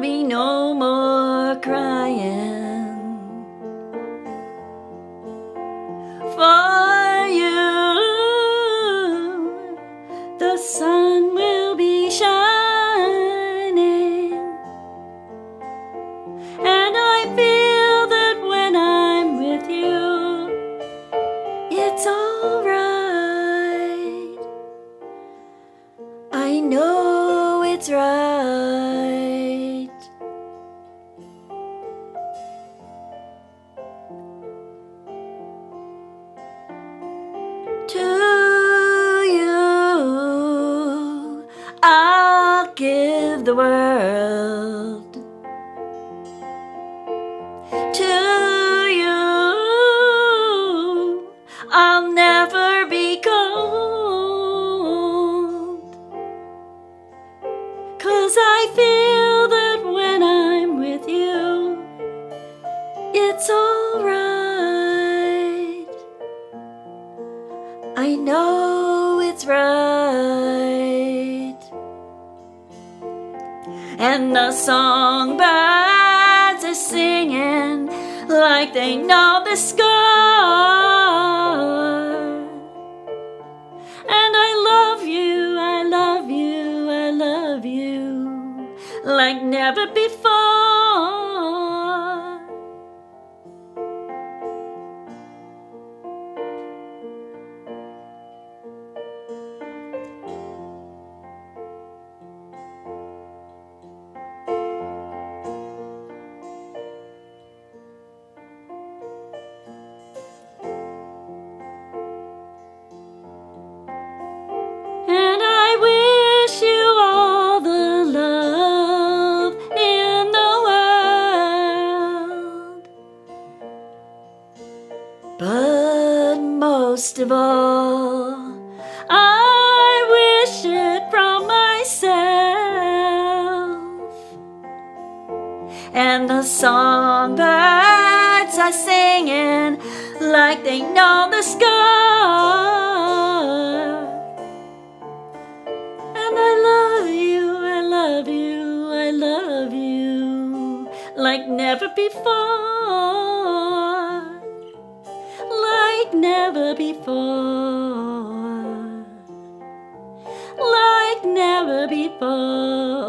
be no more crying for you. The sun will be shining, and I feel that when I'm with you, it's all right. I know it's right. To you, I'll give the world. To you, I'll never be cold. 'Cause I feel that when I'm with you, it's all right. I know it's right. And the songbirds are singing like they know the score. And I love you, I love you, I love you like never before. And I wish you all the love in the world. But most of all, I wish it from myself. And the songbirds are singing like they know the score. And I love you, I love you, I love you like never before. Like never before. Like never before.